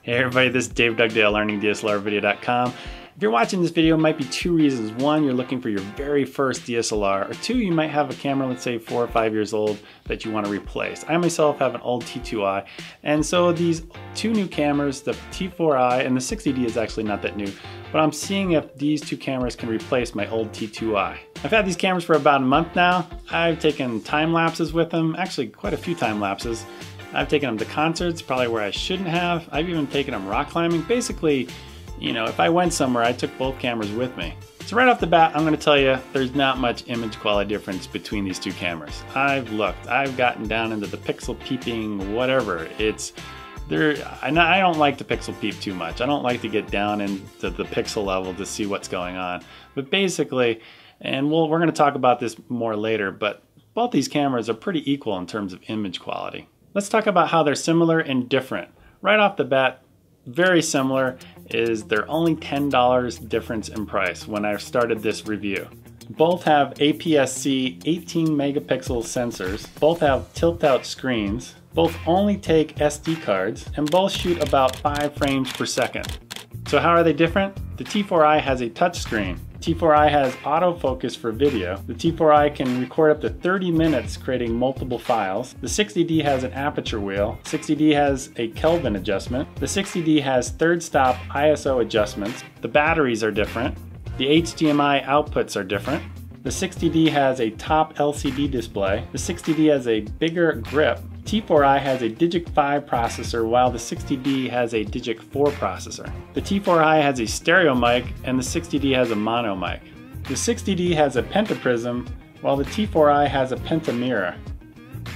Hey everybody, this is Dave Dugdale, learningdslrvideo.com. If you're watching this video, it might be two reasons. One, you're looking for your very first DSLR, or two, you might have a camera, let's say 4 or 5 years old, that you want to replace. I myself have an old T2i, and so these two new cameras, the T4i and the 60D is actually not that new, but I'm seeing if these two cameras can replace my old T2i. I've had these cameras for about a month now. I've taken time lapses with them, actually quite a few time lapses. I've taken them to concerts, probably where I shouldn't have. I've even taken them rock climbing. Basically, you know, if I went somewhere, I took both cameras with me. So right off the bat, I'm gonna tell you, there's not much image quality difference between these two cameras. I've looked, I've gotten down into the pixel peeping, whatever. I don't like to pixel peep too much. I don't like to get down into the pixel level to see what's going on. But basically, and we're gonna talk about this more later, but both these cameras are pretty equal in terms of image quality. Let's talk about how they're similar and different. Right off the bat, very similar is they're only $10 difference in price when I started this review. Both have APS-C 18 megapixel sensors, both have tilt-out screens, both only take SD cards, and both shoot about 5 frames per second. So how are they different? The T4i has a touch screen. T4i has autofocus for video. The T4i can record up to 30 minutes creating multiple files. The 60D has an aperture wheel. 60D has a Kelvin adjustment. The 60D has third stop ISO adjustments. The batteries are different. The HDMI outputs are different. The 60D has a top LCD display. The 60D has a bigger grip. T4i has a Digic 5 processor while the 60D has a Digic 4 processor. The T4i has a stereo mic and the 60D has a mono mic. The 60D has a pentaprism while the T4i has a pentamirror.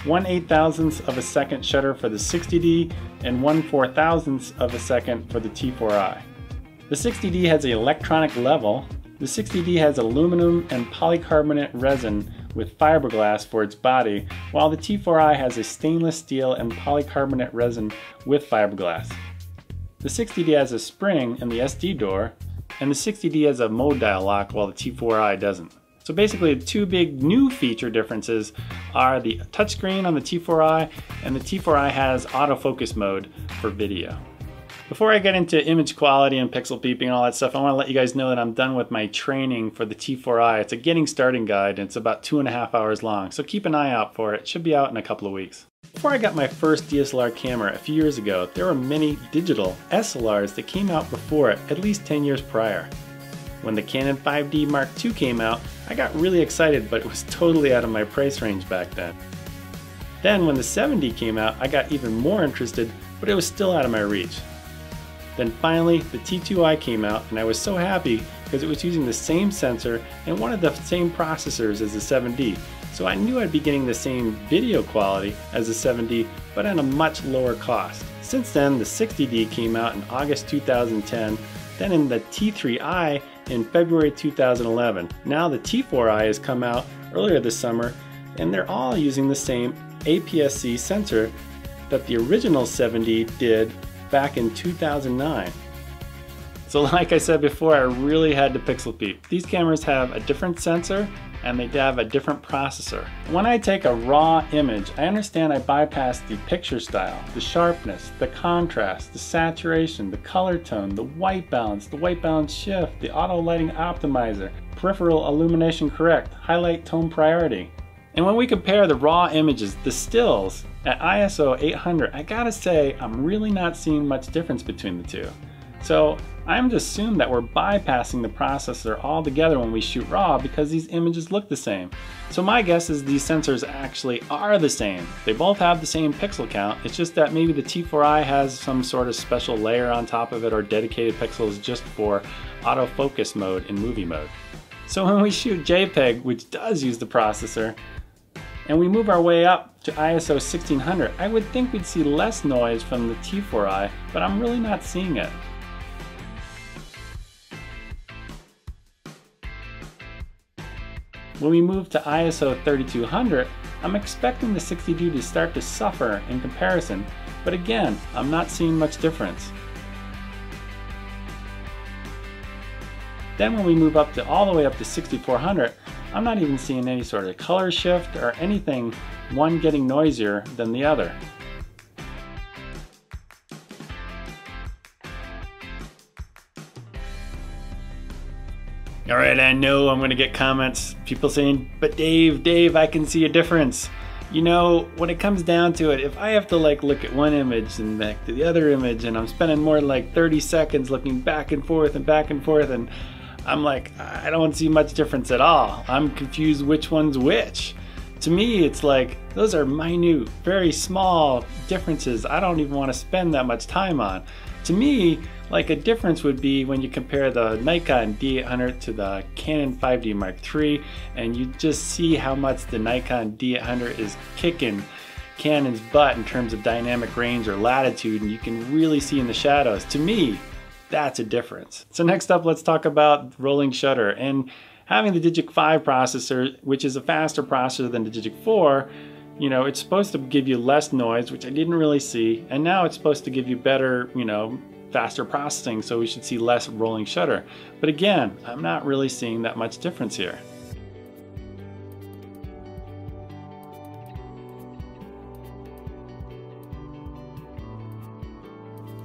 1/8,000th of a second shutter for the 60D and 1/4,000th of a second for the T4i. The 60D has an electronic level. The 60D has aluminum and polycarbonate resin with fiberglass for its body, while the T4i has a stainless steel and polycarbonate resin with fiberglass. The 60D has a spring in the SD door, and the 60D has a mode dial lock while the T4i doesn't. So basically the two big new feature differences are the touchscreen on the T4i, and the T4i has autofocus mode for video. Before I get into image quality and pixel peeping and all that stuff, I want to let you guys know that I'm done with my training for the T4i. It's a getting starting guide and it's about 2.5 hours long, so keep an eye out for it. It should be out in a couple of weeks. Before I got my first DSLR camera a few years ago, there were many digital SLRs that came out before it, at least 10 years prior. When the Canon 5D Mark II came out, I got really excited, but it was totally out of my price range back then. Then when the 7D came out, I got even more interested, but it was still out of my reach. Then finally, the T2i came out, and I was so happy because it was using the same sensor and one of the same processors as the 7D. So I knew I'd be getting the same video quality as the 7D, but at a much lower cost. Since then, the 60D came out in August 2010, then in the T3i in February 2011. Now the T4i has come out earlier this summer, and they're all using the same APS-C sensor that the original 7D did back in 2009. So like I said before, I really had to pixel peep. These cameras have a different sensor and they have a different processor. When I take a raw image, I understand I bypass the picture style, the sharpness, the contrast, the saturation, the color tone, the white balance shift, the auto lighting optimizer, peripheral illumination correct, highlight tone priority. And when we compare the raw images, the stills, at ISO 800, I gotta say, I'm really not seeing much difference between the two. So I'm just assuming that we're bypassing the processor altogether when we shoot raw because these images look the same. So my guess is these sensors actually are the same. They both have the same pixel count, it's just that maybe the T4i has some sort of special layer on top of it or dedicated pixels just for autofocus mode in movie mode. So when we shoot JPEG, which does use the processor, and we move our way up to ISO 1600, I would think we'd see less noise from the T4i, but I'm really not seeing it. When we move to ISO 3200, I'm expecting the 60D to start to suffer in comparison, but again, I'm not seeing much difference. Then when we move up to all the way up to 6400, I'm not even seeing any sort of color shift or anything, one getting noisier than the other. All right, I know I'm gonna get comments, people saying, but Dave, I can see a difference. You know, when it comes down to it, if I have to like look at one image and back to the other image, and I'm spending more than like 30 seconds looking back and forth, and I'm like, I don't see much difference at all. I'm confused which one's which. To me, it's like, those are minute, very small differences I don't even want to spend that much time on. To me, like a difference would be when you compare the Nikon D800 to the Canon 5D Mark III, and you just see how much the Nikon D800 is kicking Canon's butt in terms of dynamic range or latitude, and you can really see in the shadows. To me, that's a difference. So next up, let's talk about rolling shutter. And having the Digic 5 processor, which is a faster processor than the Digic 4, you know, it's supposed to give you less noise, which I didn't really see, and now it's supposed to give you better, you know, faster processing, so we should see less rolling shutter. But again, I'm not really seeing that much difference here.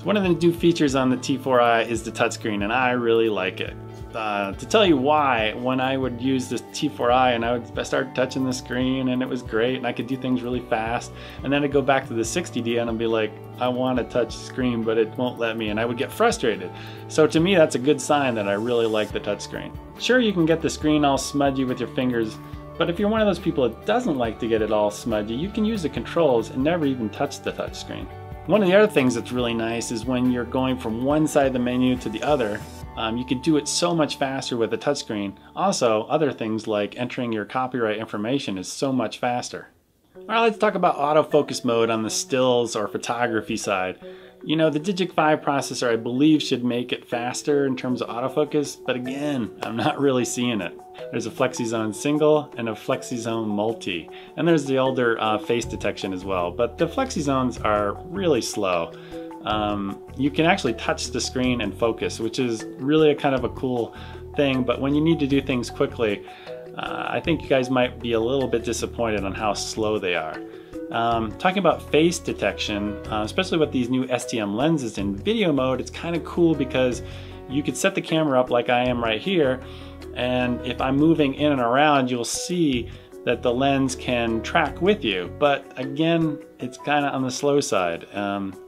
One of the new features on the T4i is the touchscreen, and I really like it. To tell you why, when I would use this T4i and I would start touching the screen and it was great and I could do things really fast, and then I'd go back to the 60D and I'd be like, I want to touch the screen but it won't let me, and I would get frustrated. So to me, that's a good sign that I really like the touchscreen. Sure, you can get the screen all smudgy with your fingers, but if you're one of those people that doesn't like to get it all smudgy, you can use the controls and never even touch the touchscreen. One of the other things that's really nice is when you're going from one side of the menu to the other, you can do it so much faster with a touchscreen. Also, other things like entering your copyright information is so much faster. All right, let's talk about autofocus mode on the stills or photography side. You know, the Digic 5 processor, I believe, should make it faster in terms of autofocus, but again, I'm not really seeing it. There's a FlexiZone single and a FlexiZone multi, and there's the older face detection as well, but the FlexiZones are really slow. You can actually touch the screen and focus, which is really a kind of a cool thing, but when you need to do things quickly, I think you guys might be a little bit disappointed on how slow they are. Talking about face detection, especially with these new STM lenses in video mode, it's kind of cool because you could set the camera up like I am right here, and if I'm moving in and around, you'll see that the lens can track with you, but again, it's kind of on the slow side.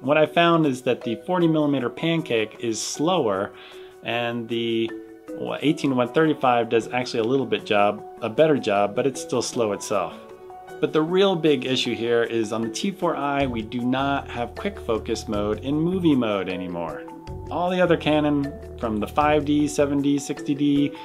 What I found is that the 40mm pancake is slower, and the 18-135 does actually a better job, but it's still slow itself. But the real big issue here is on the T4i, we do not have quick focus mode in movie mode anymore. All the other Canon, from the 5D, 7D, 60D,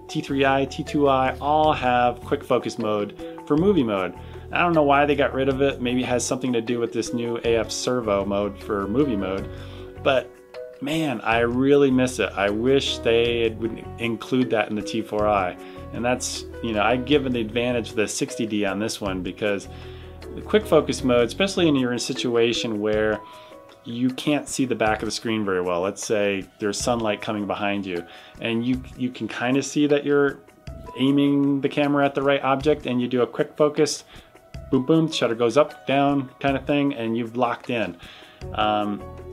T3i, T2i, all have quick focus mode for movie mode. I don't know why they got rid of it. Maybe it has something to do with this new AF servo mode for movie mode. But man, I really miss it. I wish they would include that in the T4i. And that's, you know, I give it the advantage of the 60D on this one, because the quick focus mode, especially when you're in a situation where you can't see the back of the screen very well. Let's say there's sunlight coming behind you, and you can kind of see that you're aiming the camera at the right object, and you do a quick focus, boom, boom, shutter goes up, down kind of thing, and you've locked in.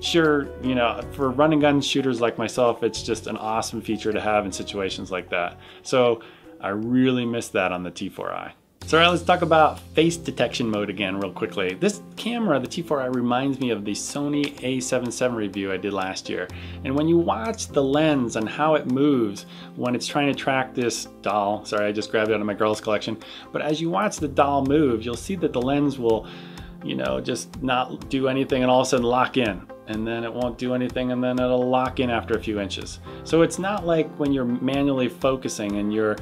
Sure, you know, for run and gun shooters like myself, it's just an awesome feature to have in situations like that. So I really miss that on the T4i. So all right, let's talk about face detection mode again real quickly. This camera, the T4i, reminds me of the Sony A7 IV review I did last year. And when you watch the lens and how it moves when it's trying to track this doll, sorry, I just grabbed it out of my girls' collection, but as you watch the doll move, you'll see that the lens will, you know, just not do anything and all of a sudden lock in. And then it won't do anything, and then it'll lock in after a few inches. So it's not like when you're manually focusing and you're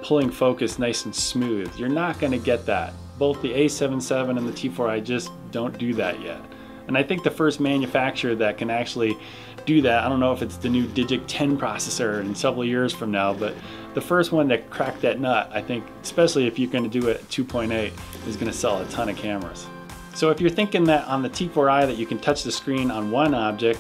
pulling focus nice and smooth. You're not going to get that. Both the A7 IV and the T4i just don't do that yet. And I think the first manufacturer that can actually do that, I don't know if it's the new Digic 10 processor in several years from now, but the first one that cracked that nut, I think, especially if you're going to do it at 2.8, is going to sell a ton of cameras. So if you're thinking that on the T4i that you can touch the screen on one object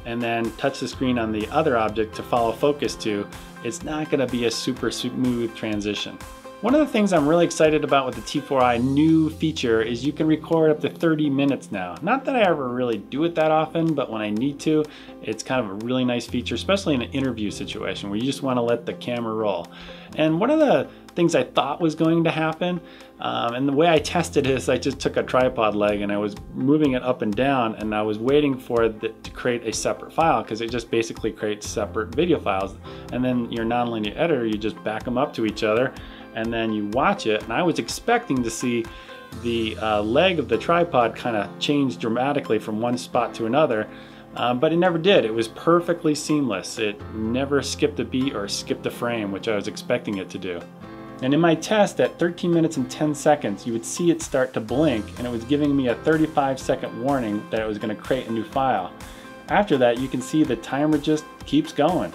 and then touch the screen on the other object to follow focus to, it's not going to be a super smooth transition. One of the things I'm really excited about with the T4i new feature is you can record up to 30 minutes now. Not that I ever really do it that often, but when I need to, it's kind of a really nice feature, especially in an interview situation where you just want to let the camera roll. And one of the things I thought was going to happen, and the way I tested it is I just took a tripod leg and I was moving it up and down, and I was waiting for it to create a separate file, because it just basically creates separate video files. And then your nonlinear editor, you just back them up to each other and then you watch it. And I was expecting to see the leg of the tripod kind of change dramatically from one spot to another, but it never did. It was perfectly seamless. It never skipped a beat or skipped a frame, which I was expecting it to do. And in my test at 13 minutes and 10 seconds, you would see it start to blink, and it was giving me a 35-second warning that it was going to create a new file. After that, you can see the timer just keeps going.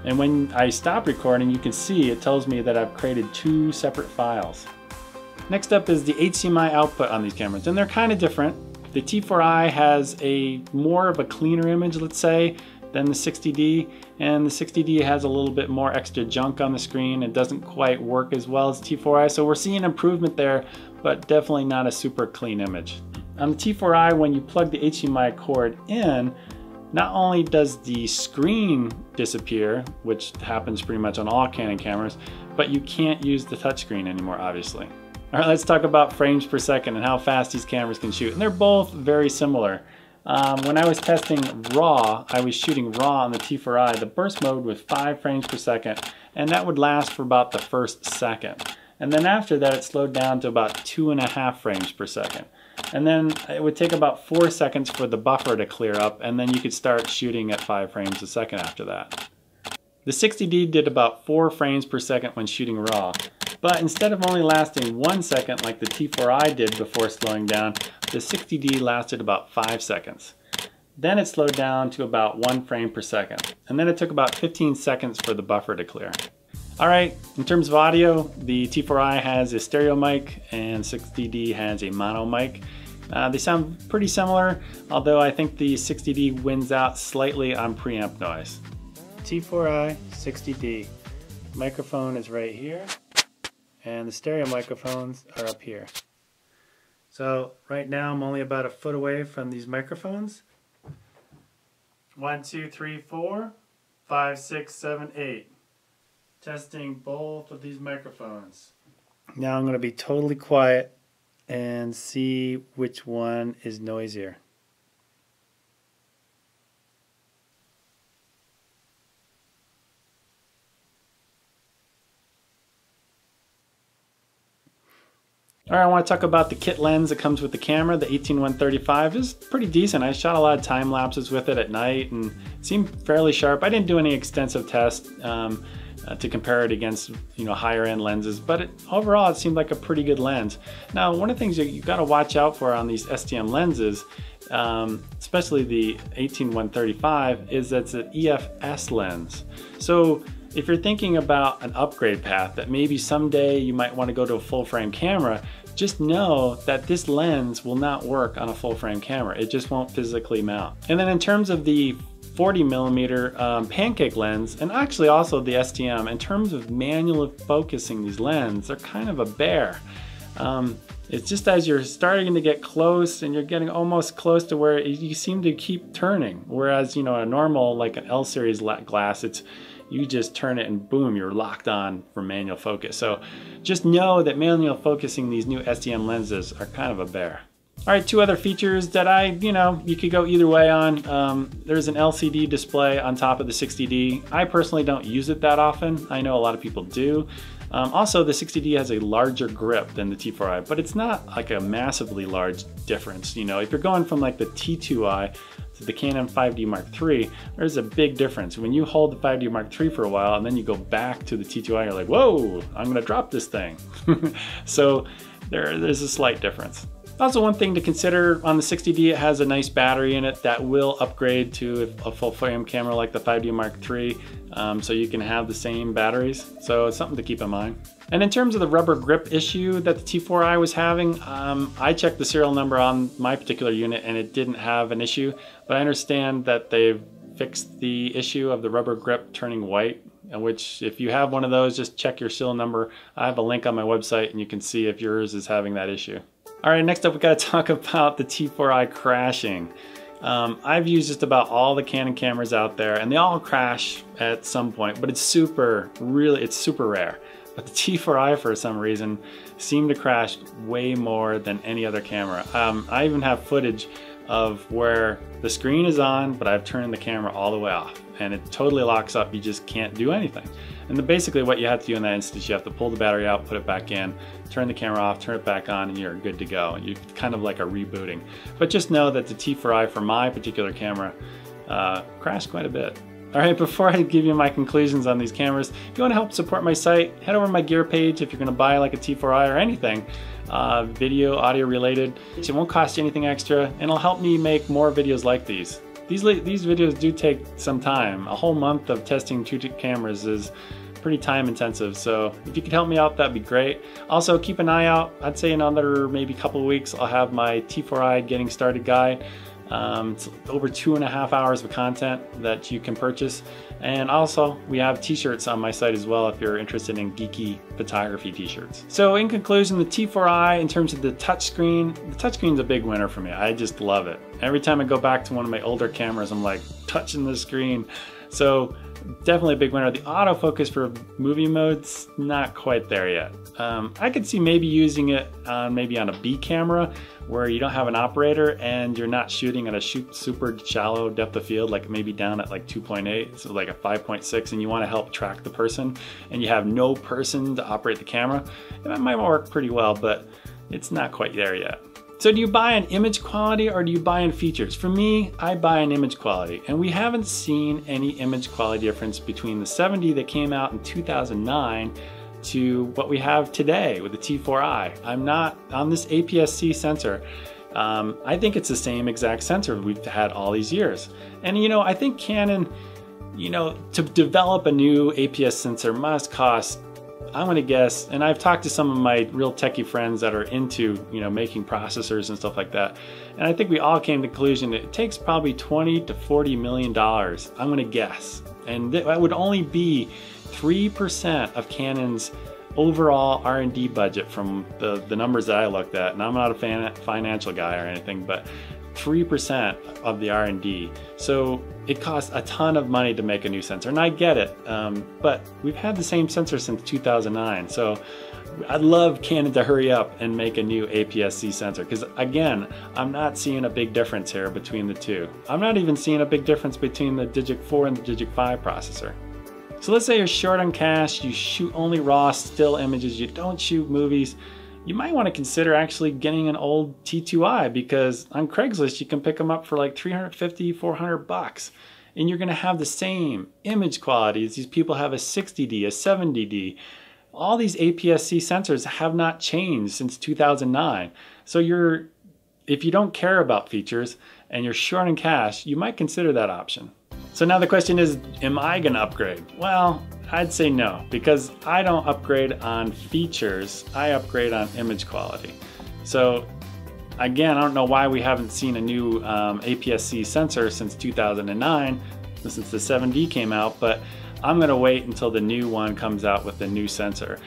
And when I stop recording, you can see it tells me that I've created 2 separate files. Next up is the HDMI output on these cameras, and they're kind of different. The T4i has a more of a cleaner image, let's say, than the 60D, and the 60D has a little bit more extra junk on the screen. It doesn't quite work as well as T4i, so we're seeing improvement there, but definitely not a super clean image. On the T4i, when you plug the HDMI cord in, not only does the screen disappear, which happens pretty much on all Canon cameras, but you can't use the touchscreen anymore, obviously. All right, let's talk about frames per second and how fast these cameras can shoot. And they're both very similar. When I was testing RAW, I was shooting RAW on the T4i. The burst mode was 5 frames per second, and that would last for about the first second. And then after that, it slowed down to about 2.5 frames per second. And then it would take about 4 seconds for the buffer to clear up, and then you could start shooting at 5 frames a second after that. The 60D did about 4 frames per second when shooting RAW, but instead of only lasting 1 second like the T4i did before slowing down, the 60D lasted about 5 seconds. Then it slowed down to about 1 frame per second, and then it took about 15 seconds for the buffer to clear. Alright, in terms of audio, the T4i has a stereo mic and 60D has a mono mic. They sound pretty similar, although I think the 60D wins out slightly on preamp noise. T4i 60D. Microphone is right here, and the stereo microphones are up here. So right now I'm only about a foot away from these microphones. 1, 2, 3, 4, 5, 6, 7, 8. Testing both of these microphones. Now I'm going to be totally quiet and see which one is noisier. Alright, I want to talk about the kit lens that comes with the camera. The 18-135 is pretty decent. I shot a lot of time lapses with it at night and it seemed fairly sharp. I didn't do any extensive tests to compare it against higher end lenses, but overall it seemed like a pretty good lens. Now, one of the things you got to watch out for on these STM lenses, especially the 18-135, is that it's an EFS lens. So if you're thinking about an upgrade path that maybe someday you might want to go to a full frame camera, just know that this lens will not work on a full frame camera. It just won't physically mount. And then in terms of the 40mm pancake lens, and actually also the STM, in terms of manual focusing these lenses, they're kind of a bear. It's just as you're starting to get close and you're getting almost close to where you seem to keep turning. Whereas, a normal, like an L series glass, you just turn it and boom, you're locked on for manual focus. So just know that manual focusing these new STM lenses are kind of a bear. All right, 2 other features that you could go either way on. There's an LCD display on top of the 60D. I personally don't use it that often. I know a lot of people do. Also, the 60D has a larger grip than the T4i, but it's not like a massively large difference. If you're going from like the T2i to the Canon 5D Mark III, there's a big difference. When you hold the 5D Mark III for a while and then you go back to the T2i, you're like, whoa, I'm gonna drop this thing. So there's a slight difference. Also, one thing to consider on the 60D, it has a nice battery in it that will upgrade to a full frame camera like the 5D Mark III, so you can have the same batteries. So it's something to keep in mind. And in terms of the rubber grip issue that the T4i was having, I checked the serial number on my particular unit and it didn't have an issue, but I understand that they've fixed the issue of the rubber grip turning white which if you have one of those, just check your serial number. I have a link on my website and you can see if yours is having that issue. All right, next up we got to talk about the T4i crashing. I've used just about all the Canon cameras out there and they all crash at some point, but it's super rare. But the T4i for some reason seemed to crash way more than any other camera. I even have footage of where the screen is on, but I've turned the camera all the way off and it totally locks up. You just can't do anything. And then basically what you have to do in that instance, you have to pull the battery out, put it back in, turn the camera off, turn it back on, and you're good to go. You're kind of like a rebooting. But just know that the T4i for my particular camera crashed quite a bit. All right, before I give you my conclusions on these cameras, if you want to help support my site, head over to my gear page if you're going to buy like a T4i or anything, video, audio related. It won't cost you anything extra and it'll help me make more videos like these. These videos do take some time. A whole month of testing 2 cameras is pretty time intensive, so if you could help me out, that'd be great. Also, keep an eye out. I'd say in another maybe couple of weeks, I'll have my T4i getting started guide. It's over 2.5 hours of content that you can purchase. And also, we have t-shirts on my site as well if you're interested in geeky photography t-shirts. So in conclusion, the T4i, in terms of the touchscreen's a big winner for me. I just love it. Every time I go back to one of my older cameras, I'm like touching the screen. So definitely a big winner. The autofocus for movie mode's not quite there yet. I could see maybe using it maybe on a B camera where you don't have an operator and you're not shooting at a super shallow depth of field, like maybe down at like 2.8, so like a 5.6, and you want to help track the person and you have no person to operate the camera. And that might work pretty well, but it's not quite there yet. So do you buy in image quality or do you buy in features? For me, I buy in image quality, and we haven't seen any image quality difference between the 70 that came out in 2009 to what we have today with the T4i. I'm not on this APS-C sensor. I think it's the same exact sensor we've had all these years. And I think Canon, to develop a new APS sensor must cost, I'm gonna guess, and I've talked to some of my real techie friends that are into, making processors and stuff like that, and I think we all came to the conclusion that it takes probably $20 to $40 million, I'm gonna guess. And that would only be 3% of Canon's overall R&D budget from the numbers that I looked at. And I'm not a financial guy or anything, but 3% of the R&D. So it costs a ton of money to make a new sensor, and I get it, but we've had the same sensor since 2009. So I'd love Canon to hurry up and make a new APS-C sensor, because again, I'm not seeing a big difference here between the two. I'm not even seeing a big difference between the Digic 4 and the Digic 5 processor. So let's say you're short on cash, you shoot only raw still images, you don't shoot movies. You might want to consider actually getting an old T2i, because on Craigslist you can pick them up for like $350, $400, and you're going to have the same image quality as these people have a 60D, a 70D. All these APS-C sensors have not changed since 2009. So if you don't care about features and you're short on cash, you might consider that option. So now the question is, am I going to upgrade? Well, I'd say no, because I don't upgrade on features, I upgrade on image quality. So again, I don't know why we haven't seen a new APS-C sensor since 2009, since the 7D came out, but I'm gonna wait until the new one comes out with the new sensor.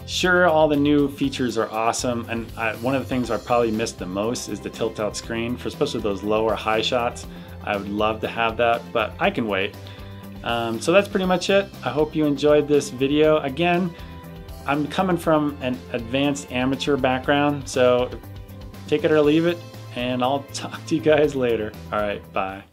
Sure, all the new features are awesome, and one of the things I probably missed the most is the tilt-out screen, for especially those low or high shots. I would love to have that, but I can wait. So that's pretty much it. I hope you enjoyed this video. Again, I'm coming from an advanced amateur background, so take it or leave it, and I'll talk to you guys later. All right, bye.